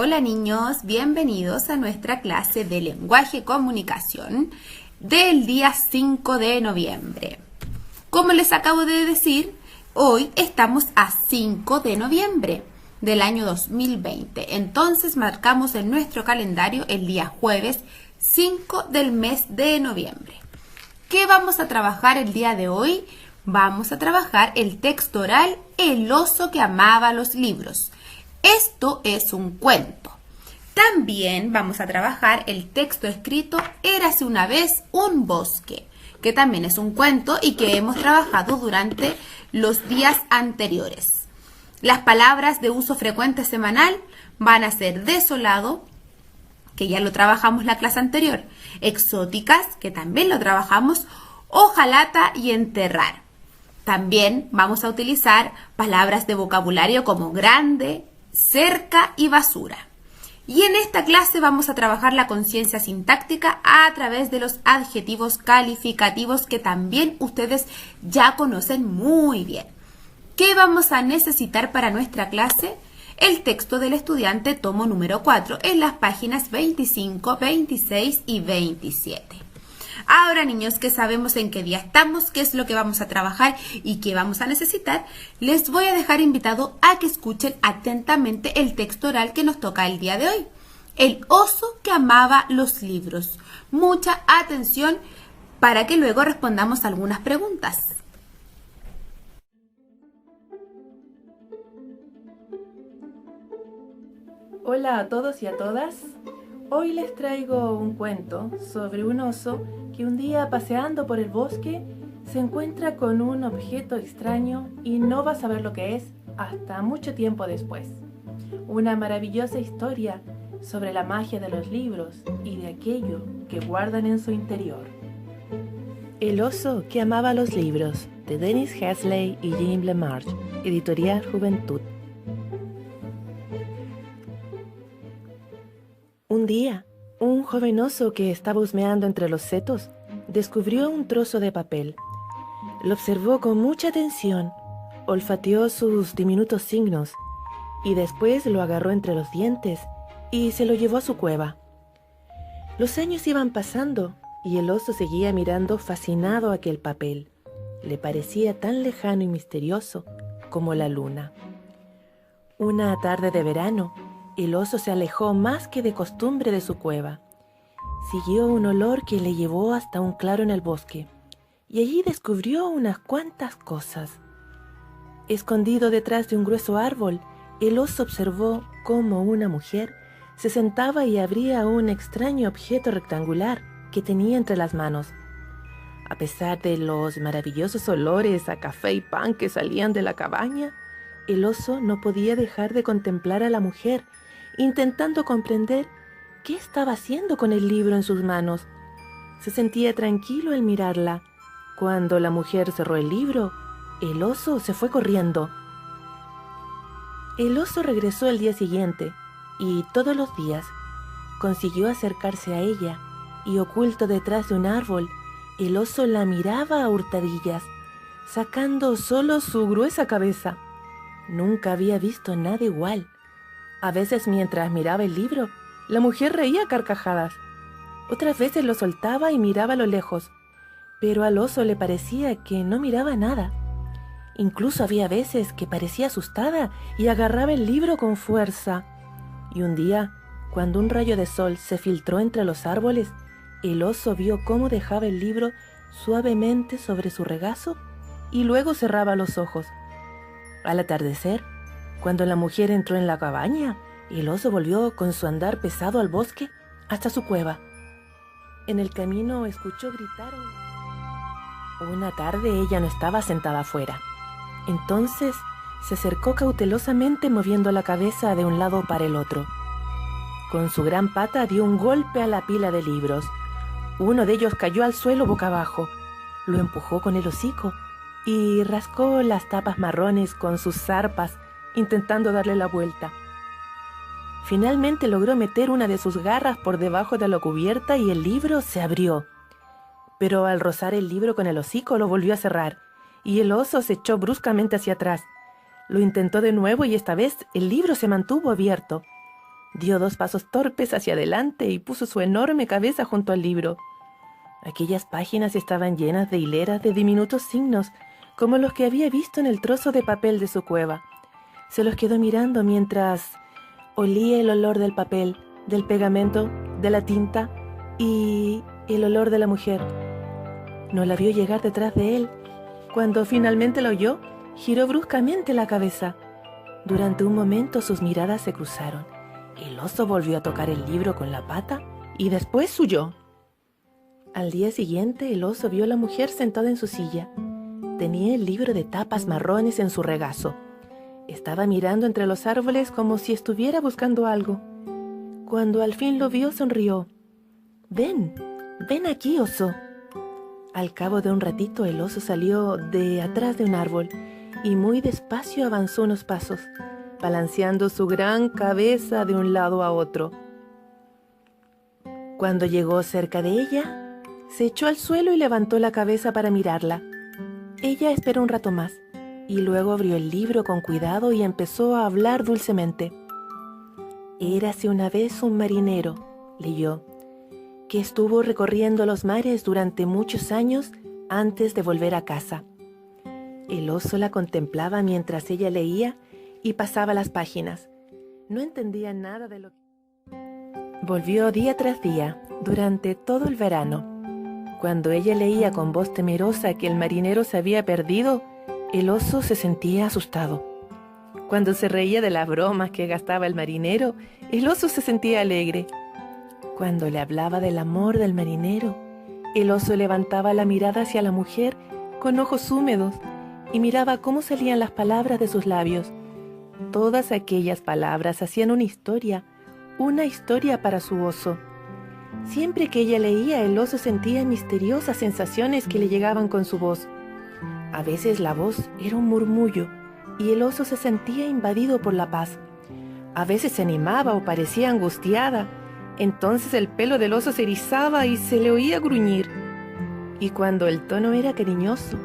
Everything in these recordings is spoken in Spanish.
Hola niños, bienvenidos a nuestra clase de lenguaje y comunicación del día 5 de noviembre. Como les acabo de decir, hoy estamos a 5 de noviembre del año 2020. Entonces marcamos en nuestro calendario el día jueves 5 del mes de noviembre. ¿Qué vamos a trabajar el día de hoy? Vamos a trabajar el texto oral El oso que amaba los libros. Esto es un cuento. También vamos a trabajar el texto escrito Érase una vez un bosque, que también es un cuento y que hemos trabajado durante los días anteriores. Las palabras de uso frecuente semanal van a ser desolado, que ya lo trabajamos la clase anterior, exóticas, que también lo trabajamos, hojalata y enterrar. También vamos a utilizar palabras de vocabulario como grande, cerca y basura. Y en esta clase vamos a trabajar la conciencia sintáctica a través de los adjetivos calificativos que también ustedes ya conocen muy bien. ¿Qué vamos a necesitar para nuestra clase? El texto del estudiante tomo número 4 en las páginas 25, 26 y 27. Ahora, niños, que sabemos en qué día estamos, qué es lo que vamos a trabajar y qué vamos a necesitar, les voy a dejar invitado a que escuchen atentamente el texto oral que nos toca el día de hoy. El oso que amaba los libros. Mucha atención para que luego respondamos algunas preguntas. Hola a todos y a todas. Hoy les traigo un cuento sobre un oso que un día paseando por el bosque se encuentra con un objeto extraño y no va a saber lo que es hasta mucho tiempo después. Una maravillosa historia sobre la magia de los libros y de aquello que guardan en su interior. El oso que amaba los libros, de Dennis Hesley y Jim LeMarche, editorial Juventud. Un día, un joven oso que estaba husmeando entre los setos descubrió un trozo de papel. Lo observó con mucha atención, olfateó sus diminutos signos y después lo agarró entre los dientes y se lo llevó a su cueva. Los años iban pasando y el oso seguía mirando fascinado aquel papel. Le parecía tan lejano y misterioso como la luna. Una tarde de verano, el oso se alejó más que de costumbre de su cueva. Siguió un olor que le llevó hasta un claro en el bosque, y allí descubrió unas cuantas cosas. Escondido detrás de un grueso árbol, el oso observó cómo una mujer se sentaba y abría un extraño objeto rectangular que tenía entre las manos. A pesar de los maravillosos olores a café y pan que salían de la cabaña, el oso no podía dejar de contemplar a la mujer, intentando comprender qué estaba haciendo con el libro en sus manos. Se sentía tranquilo al mirarla. Cuando la mujer cerró el libro, el oso se fue corriendo. El oso regresó el día siguiente y todos los días consiguió acercarse a ella y oculto detrás de un árbol, el oso la miraba a hurtadillas, sacando solo su gruesa cabeza. Nunca había visto nada igual. A veces mientras miraba el libro, la mujer reía a carcajadas. Otras veces lo soltaba y miraba a lo lejos, pero al oso le parecía que no miraba nada. Incluso había veces que parecía asustada y agarraba el libro con fuerza. Y un día, cuando un rayo de sol se filtró entre los árboles, el oso vio cómo dejaba el libro suavemente sobre su regazo y luego cerraba los ojos. Al atardecer, cuando la mujer entró en la cabaña, el oso volvió con su andar pesado al bosque hasta su cueva. En el camino escuchó gritar. Una tarde ella no estaba sentada afuera. Entonces se acercó cautelosamente moviendo la cabeza de un lado para el otro. Con su gran pata dio un golpe a la pila de libros. Uno de ellos cayó al suelo boca abajo. Lo empujó con el hocico y rascó las tapas marrones con sus zarpas, intentando darle la vuelta. Finalmente logró meter una de sus garras por debajo de la cubierta y el libro se abrió. Pero al rozar el libro con el hocico lo volvió a cerrar, y el oso se echó bruscamente hacia atrás. Lo intentó de nuevo y esta vez el libro se mantuvo abierto. Dio 2 pasos torpes hacia adelante y puso su enorme cabeza junto al libro. Aquellas páginas estaban llenas de hileras de diminutos signos, como los que había visto en el trozo de papel de su cueva. Se los quedó mirando mientras olía el olor del papel, del pegamento, de la tinta y el olor de la mujer. No la vio llegar detrás de él. Cuando finalmente la oyó, giró bruscamente la cabeza. Durante un momento sus miradas se cruzaron. El oso volvió a tocar el libro con la pata y después huyó. Al día siguiente, el oso vio a la mujer sentada en su silla. Tenía el libro de tapas marrones en su regazo. Estaba mirando entre los árboles como si estuviera buscando algo. Cuando al fin lo vio, sonrió. «Ven, ven aquí, oso». Al cabo de un ratito, el oso salió de atrás de un árbol y muy despacio avanzó unos pasos, balanceando su gran cabeza de un lado a otro. Cuando llegó cerca de ella, se echó al suelo y levantó la cabeza para mirarla. Ella esperó un rato más y luego abrió el libro con cuidado y empezó a hablar dulcemente. «Érase una vez un marinero», leyó, «que estuvo recorriendo los mares durante muchos años antes de volver a casa». El oso la contemplaba mientras ella leía y pasaba las páginas. No entendía nada de lo que... Volvió día tras día, durante todo el verano. Cuando ella leía con voz temerosa que el marinero se había perdido, el oso se sentía asustado. Cuando se reía de las bromas que gastaba el marinero, el oso se sentía alegre. Cuando le hablaba del amor del marinero, el oso levantaba la mirada hacia la mujer con ojos húmedos y miraba cómo salían las palabras de sus labios. Todas aquellas palabras hacían una historia para su oso. Siempre que ella leía, el oso sentía misteriosas sensaciones que le llegaban con su voz. A veces la voz era un murmullo y el oso se sentía invadido por la paz. A veces se animaba o parecía angustiada. Entonces el pelo del oso se erizaba y se le oía gruñir. Y cuando el tono era cariñoso,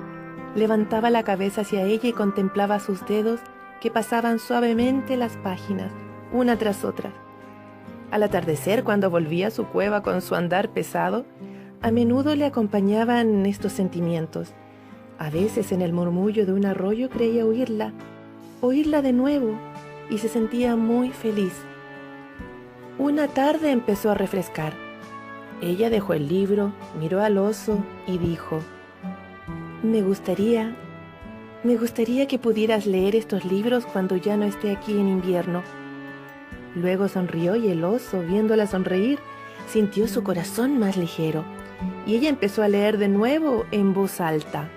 levantaba la cabeza hacia ella y contemplaba sus dedos que pasaban suavemente las páginas, una tras otra. Al atardecer, cuando volvía a su cueva con su andar pesado, a menudo le acompañaban estos sentimientos. A veces en el murmullo de un arroyo creía oírla de nuevo, y se sentía muy feliz. Una tarde empezó a refrescar. Ella dejó el libro, miró al oso y dijo: Me gustaría que pudieras leer estos libros cuando ya no esté aquí en invierno». Luego sonrió y el oso, viéndola sonreír, sintió su corazón más ligero, y ella empezó a leer de nuevo en voz alta.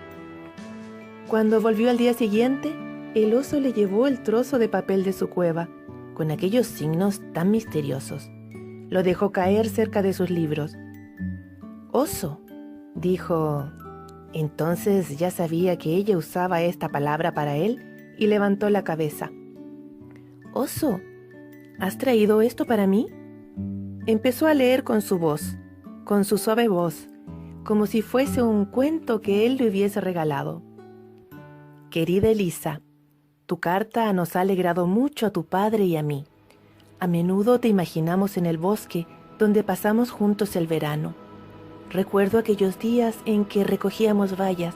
Cuando volvió al día siguiente, el oso le llevó el trozo de papel de su cueva, con aquellos signos tan misteriosos. Lo dejó caer cerca de sus libros. «Oso», dijo. Entonces ya sabía que ella usaba esta palabra para él y levantó la cabeza. «Oso, ¿has traído esto para mí?». Empezó a leer con su voz, con su suave voz, como si fuese un cuento que él le hubiese regalado. «Querida Elisa, tu carta nos ha alegrado mucho a tu padre y a mí. A menudo te imaginamos en el bosque donde pasamos juntos el verano. Recuerdo aquellos días en que recogíamos bayas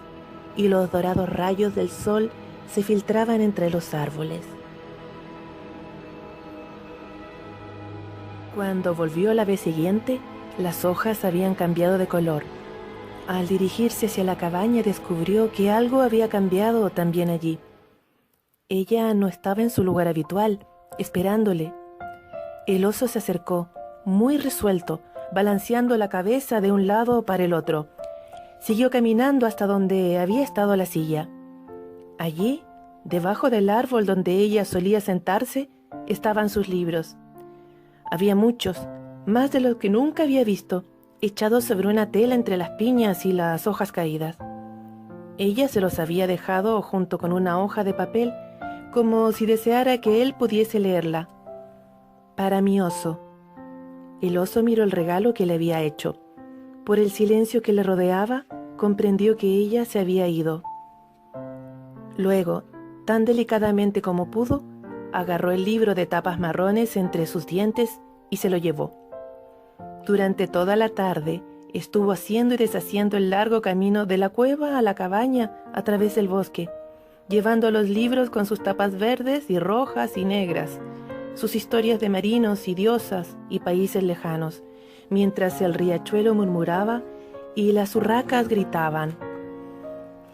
y los dorados rayos del sol se filtraban entre los árboles». Cuando volvió la vez siguiente, las hojas habían cambiado de color. Al dirigirse hacia la cabaña descubrió que algo había cambiado también allí. Ella no estaba en su lugar habitual, esperándole. El oso se acercó, muy resuelto, balanceando la cabeza de un lado para el otro. Siguió caminando hasta donde había estado la silla. Allí, debajo del árbol donde ella solía sentarse, estaban sus libros. Había muchos, más de los que nunca había visto, echados sobre una tela entre las piñas y las hojas caídas. Ella se los había dejado junto con una hoja de papel, como si deseara que él pudiese leerla. «Para mi oso». El oso miró el regalo que le había hecho. Por el silencio que le rodeaba, comprendió que ella se había ido. Luego, tan delicadamente como pudo, agarró el libro de tapas marrones entre sus dientes y se lo llevó. Durante toda la tarde estuvo haciendo y deshaciendo el largo camino de la cueva a la cabaña a través del bosque, llevando los libros con sus tapas verdes y rojas y negras, sus historias de marinos y diosas y países lejanos, mientras el riachuelo murmuraba y las urracas gritaban.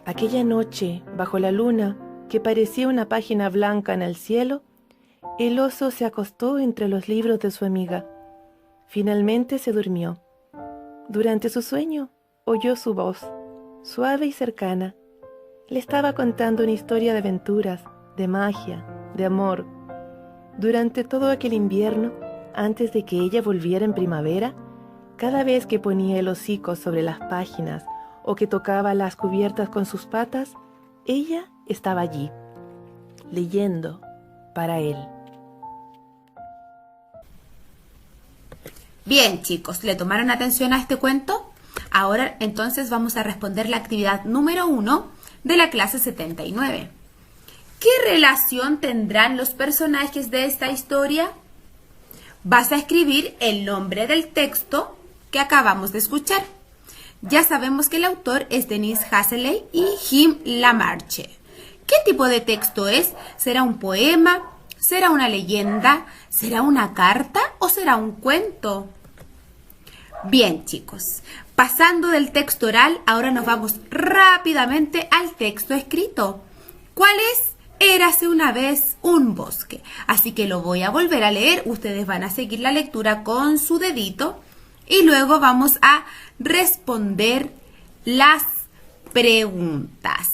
Aquella noche, bajo la luna, que parecía una página blanca en el cielo, el oso se acostó entre los libros de su amiga. Finalmente se durmió. Durante su sueño, oyó su voz, suave y cercana. Le estaba contando una historia de aventuras, de magia, de amor. Durante todo aquel invierno, antes de que ella volviera en primavera, cada vez que ponía el hocico sobre las páginas o que tocaba las cubiertas con sus patas, ella estaba allí, leyendo para él. Bien, chicos, ¿le tomaron atención a este cuento? Ahora entonces vamos a responder la actividad número 1 de la clase 79. ¿Qué relación tendrán los personajes de esta historia? Vas a escribir el nombre del texto que acabamos de escuchar. Ya sabemos que el autor es Denise Hazeley y Jim Lamarche. ¿Qué tipo de texto es? ¿Será un poema? ¿Será una leyenda? ¿Será una carta o será un cuento? Bien, chicos, pasando del texto oral, ahora nos vamos rápidamente al texto escrito. ¿Cuál es? Érase una vez un bosque. Así que lo voy a volver a leer. Ustedes van a seguir la lectura con su dedito y luego vamos a responder las preguntas.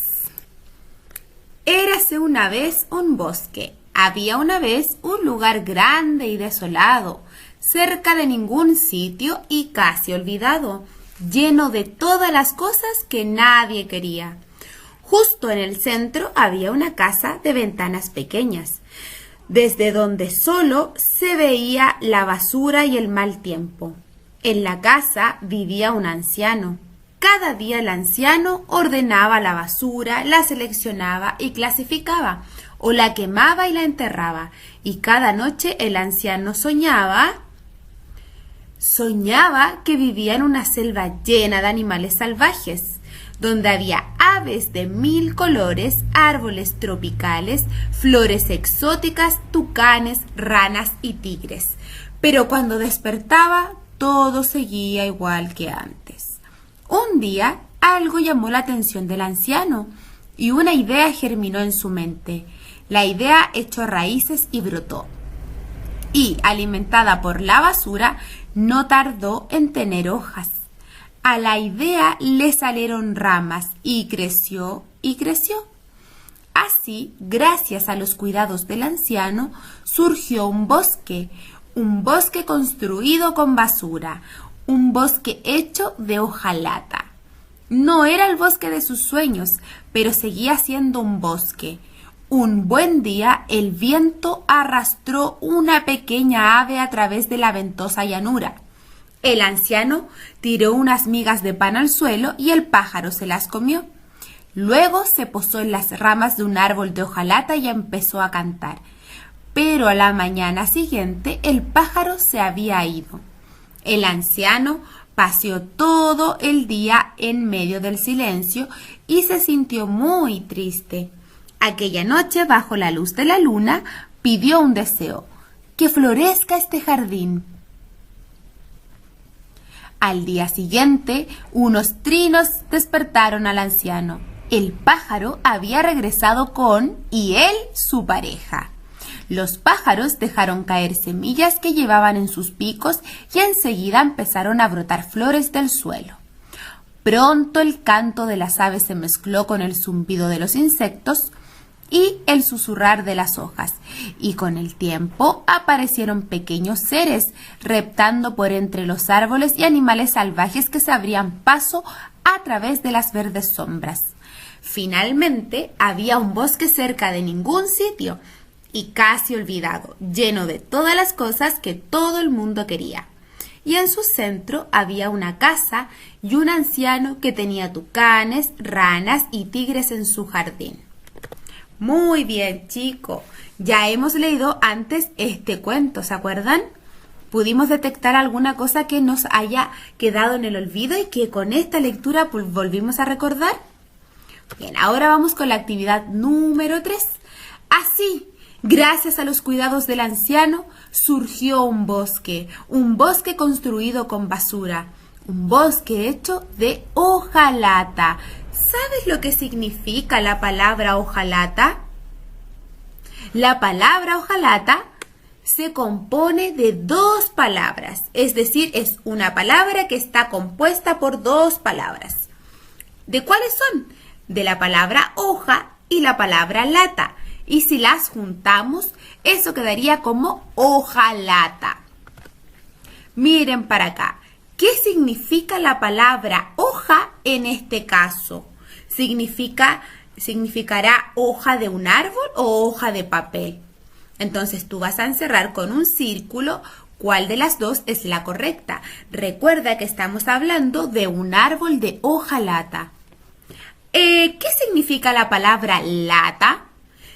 Érase una vez un bosque. Había una vez un lugar grande y desolado, cerca de ningún sitio y casi olvidado, lleno de todas las cosas que nadie quería. Justo en el centro había una casa de ventanas pequeñas, desde donde solo se veía la basura y el mal tiempo. En la casa vivía un anciano. Cada día el anciano ordenaba la basura, la seleccionaba y clasificaba, o la quemaba y la enterraba. Y cada noche el anciano soñaba que vivía en una selva llena de animales salvajes, donde había aves de 1000 colores, árboles tropicales, flores exóticas, tucanes, ranas y tigres. Pero cuando despertaba, todo seguía igual que antes. Un día, algo llamó la atención del anciano y una idea germinó en su mente. La idea echó raíces y brotó. Y, alimentada por la basura, no tardó en tener hojas. A la idea le salieron ramas y creció y creció. Así, gracias a los cuidados del anciano, surgió un bosque construido con basura, un bosque hecho de hojalata. No era el bosque de sus sueños, pero seguía siendo un bosque. Un buen día el viento arrastró una pequeña ave a través de la ventosa llanura. El anciano tiró unas migas de pan al suelo y el pájaro se las comió. Luego se posó en las ramas de un árbol de hojalata y empezó a cantar. Pero a la mañana siguiente el pájaro se había ido. El anciano paseó todo el día en medio del silencio y se sintió muy triste. Aquella noche, bajo la luz de la luna, pidió un deseo: que florezca este jardín. Al día siguiente, unos trinos despertaron al anciano. El pájaro había regresado y él, su pareja. Los pájaros dejaron caer semillas que llevaban en sus picos y enseguida empezaron a brotar flores del suelo. Pronto el canto de las aves se mezcló con el zumbido de los insectos y el susurrar de las hojas, y con el tiempo aparecieron pequeños seres reptando por entre los árboles y animales salvajes que se abrían paso a través de las verdes sombras. Finalmente había un bosque cerca de ningún sitio y casi olvidado, lleno de todas las cosas que todo el mundo quería. Y en su centro había una casa y un anciano que tenía tucanes, ranas y tigres en su jardín. Muy bien, chicos. Ya hemos leído antes este cuento, ¿se acuerdan? Pudimos detectar alguna cosa que nos haya quedado en el olvido y que con esta lectura volvimos a recordar. Bien, ahora vamos con la actividad número 3. Así, gracias a los cuidados del anciano, surgió un bosque construido con basura, un bosque hecho de hojalata. ¿Sabes lo que significa la palabra hojalata? La palabra hojalata se compone de dos palabras, es decir, es una palabra que está compuesta por dos palabras. ¿De cuáles son? De la palabra hoja y la palabra lata. Y si las juntamos, eso quedaría como hojalata. Miren para acá. ¿Qué significa la palabra hoja en este caso? ¿Significará hoja de un árbol o hoja de papel? Entonces tú vas a encerrar con un círculo cuál de las dos es la correcta. Recuerda que estamos hablando de un árbol de hojalata. ¿Qué significa la palabra lata?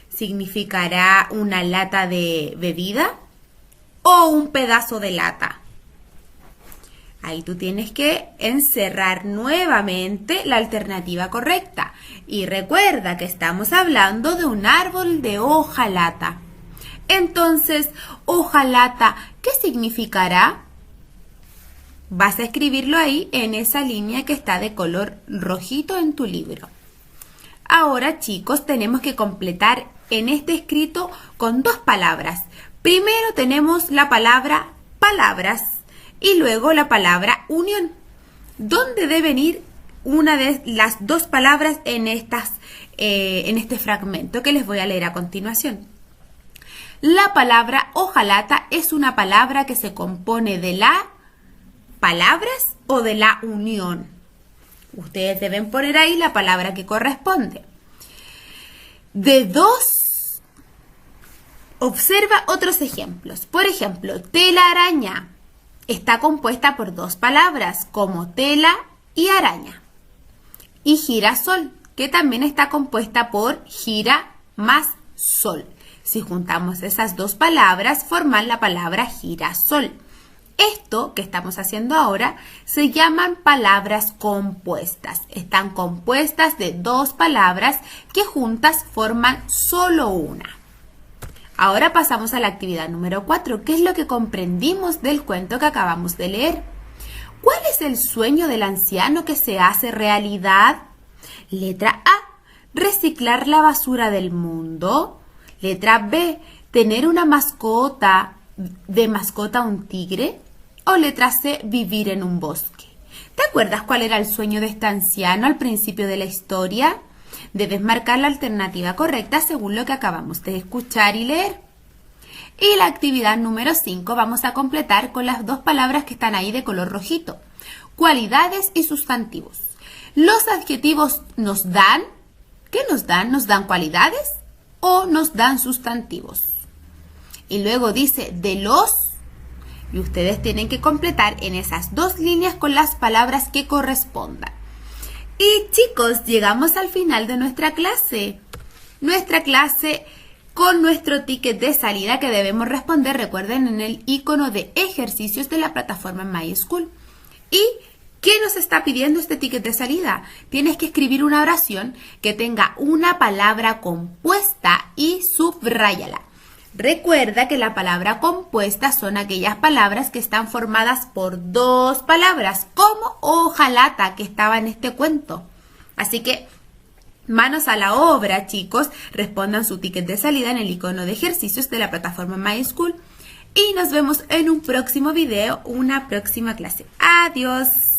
¿Significará una lata de bebida o un pedazo de lata? Ahí tú tienes que encerrar nuevamente la alternativa correcta. Y recuerda que estamos hablando de un árbol de hojalata. Entonces, hojalata, ¿qué significará? Vas a escribirlo ahí en esa línea que está de color rojito en tu libro. Ahora, chicos, tenemos que completar en este escrito con dos palabras. Primero tenemos la palabra palabras y luego la palabra unión. ¿Dónde deben ir una de las dos palabras en este fragmento que les voy a leer a continuación? La palabra hojalata es una palabra que se compone de la palabras o de la unión. Ustedes deben poner ahí la palabra que corresponde. De dos, observa otros ejemplos. Por ejemplo, telaraña está compuesta por dos palabras como tela y araña. Y girasol, que también está compuesta por gira más sol. Si juntamos esas dos palabras, forman la palabra girasol. Esto que estamos haciendo ahora se llaman palabras compuestas. Están compuestas de dos palabras que juntas forman solo una. Ahora pasamos a la actividad número 4, que es lo que comprendimos del cuento que acabamos de leer. ¿Cuál es el sueño del anciano que se hace realidad? Letra A, reciclar la basura del mundo. Letra B, tener una mascota, de mascota un tigre. O letra C, vivir en un bosque. ¿Te acuerdas cuál era el sueño de este anciano al principio de la historia? Debes marcar la alternativa correcta según lo que acabamos de escuchar y leer. Y la actividad número 5 vamos a completar con las dos palabras que están ahí de color rojito. Cualidades y sustantivos. Los adjetivos nos dan, ¿qué nos dan? ¿Nos dan cualidades o nos dan sustantivos? Y luego dice de los, y ustedes tienen que completar en esas dos líneas con las palabras que correspondan. Y chicos, llegamos al final de nuestra clase. Nuestra clase con nuestro ticket de salida que debemos responder, recuerden, en el icono de ejercicios de la plataforma MySchool. ¿Y qué nos está pidiendo este ticket de salida? Tienes que escribir una oración que tenga una palabra compuesta y subráyala. Recuerda que la palabra compuesta son aquellas palabras que están formadas por dos palabras, como hojalata que estaba en este cuento. Así que manos a la obra, chicos. Respondan su ticket de salida en el icono de ejercicios de la plataforma MySchool. Y nos vemos en un próximo video, una próxima clase. ¡Adiós!